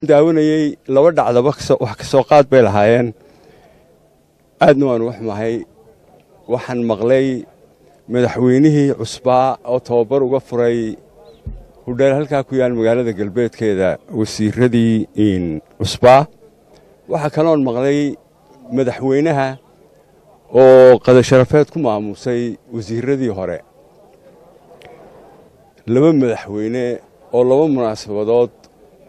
daawanayay laba dhacdaba wax ka soo qaad bay lahaayeen aadna waan wax mahay waxaan maqlay madaxweynihii cusbaa oo tababar uga furay hudheel halkaa ku yaal magaalada galbeedkeeda wasiiradii cusbaa waxa kaloon maqlay madaxweynaha oo qada sharafeed ku maamusay wasiiradii hore laba madaxweyne oo laba munaasabadood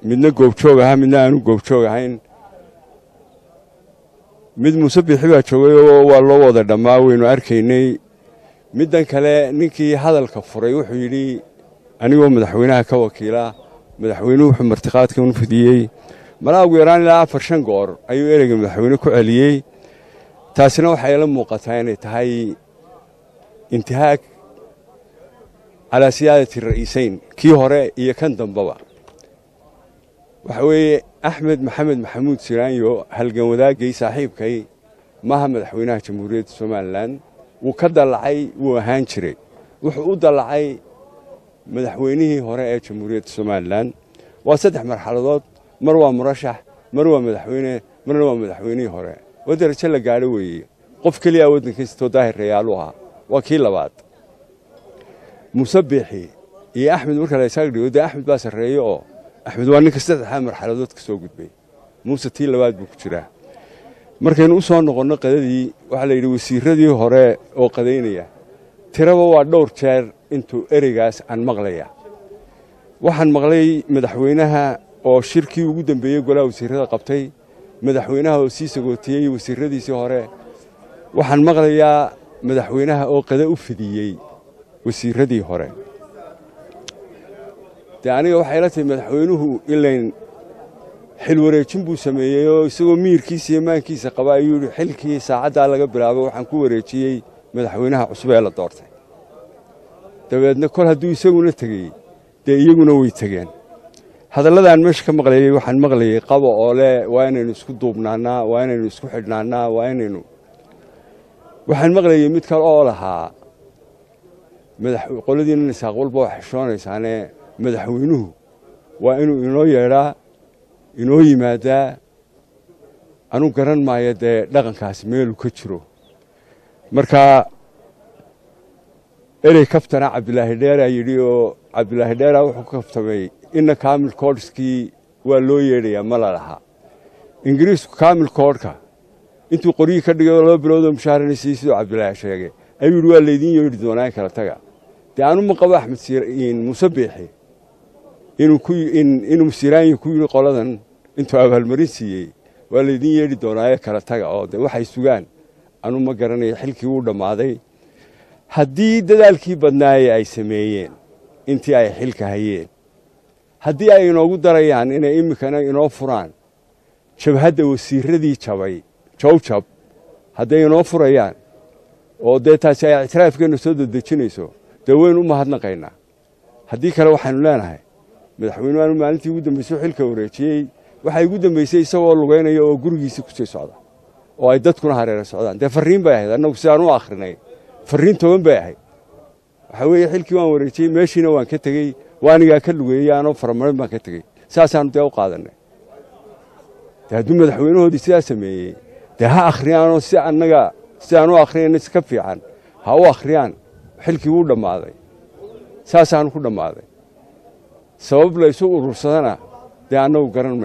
midna goobjoog ahaa midna aanu goobjoog ahayn mid Muuse Biixi baa joogay oo waa loo wada dhamaa waynu arkaynay middan kale ninkii hadalka furay wuxuu yidhi anigoo madaxweynaha ka wakiila madaxweynuhu wuxuu martiqaadka u fidiyey malaa ugu yaraan ilaa 4-5 goor ayuu ereyga madaxweyne ku celiyey taasina waxay la muuqataa inay tahay intihaak على سيادة الرئيسين كي هراء يكن دنبابا وحوي أحمد محمد محمود سيرانيو هالجمودا جي صاحب كي ما هم مدحوينها جمهورية سومالان وكذا العي وهانشري وحقود العي مدحوينه هراء جمهورية سومالان وسدح مرحلات مروى مرشح مروى مدحوينه هراء ودرت له قالوي قف كليا ودن كيستو ظاهر ريالوها وكيل بعد Muuse Biixi iyo Axmed marka la isaga dhigo Axmed baa sareeyo oo Axmed waa ninka saddex marxaladood ka soo gudbay Muuse tii labaad buu ku jiraa markaynu u soo noqono qadadii waxa la yiri wasiiradii hore oo qadeynaya tiraba waa dhowr jeer intuu ereygaas aan maqlaya waxaan maqlay madaxweynaha oo shirkii ugu dambeeyay golaha wasiirada qabtay madaxweynaha oo sii sagootiyay wasiiradiisii hore waxaan maqlayaa madaxweynaha oo qada u fidiyay wasiiradii hore aniga waxay la tahay madaxweynuhu ilaan xil wareejin buu sameeyay oo isagoo miirkiisa iyo maankiisa qaba ayuu xilkii saacada laga bilaabo waxaan ku wareejiyay madaxweynaha cusub ee la doortay dabeedna kol hadduu isaguna tagay iyaguna way tageen hadalladan meesha ka maqlayay waxaan maqlayay qabo oo leh waa inaynu isku duubnaanaa waa inaynu isku xidhnaanaa waxaan maqlayay mid kale oo lahaa qoladiina nisaaq walba wax xishoonaysaan madaxweynuhu waa inuu inoo yeedhaa inoo yimaadaa anu garan maayo dee dhaqankaasi meelu ka jiro marka erey kaftana Cabdilaahi Dheera yidhi oo Cabdilaahi Dheera wuxuu ka kaftamay inna kaamil koodhskii waa loo yeedhayaa ma la laha ingiriisku kaamil koodhka intuu qoryi ka dhigay 2 bilood oo mushaharaysiisay sidoo Cabdilaahi sheegay ayuu waa leedin yeedhi doonaa kala taga taanu ma qabo Axmed Muuse Biixi inuu Siraanyo ku yiri qoladan intuu abaalmarin siiyay waa leedin yeedhi doonaa kala taga oo waxay sugaan anu ma garanayo xilkii uu dhamaaday haddii dadaalkii badnaayay ay sameeyeen intii ay xilka hayeen haddii ay inoogu darayaan inay imikana inoo furaan jabhadda wasiiradii jawjab hadday inoo furayaan oo taasi ay ictiraafkeena soo dadejinayso waynu u mahadnaqaynaa haddii kale waxaanu leenahay madaxweynuhu maalintii ugu dambeysay xilka wareejiyay waxay ugu dambeysay isagoo lugeynaya oo gurigiisa ku sii socda oo ay dadkuna hareera socdaan fariin bay ahayd annagu si aan u akhrinay fariin toban bay ahayd waxa weeye xilkii waan wareejiyay meeshiina waan ka tegey waanigaa ka lugeeyay aanoo faramarin baan ka tegey saasaanu u qaadanay hadduu madaxweynahoodii sidaa sameeyey ha akhriyaanoo si annaga si aan u akhriyayna si ka fiican ha u akhriyaan xilkii uu dhamaaday saasaan ku dhamaaday sabab la isu urursadana annagu garan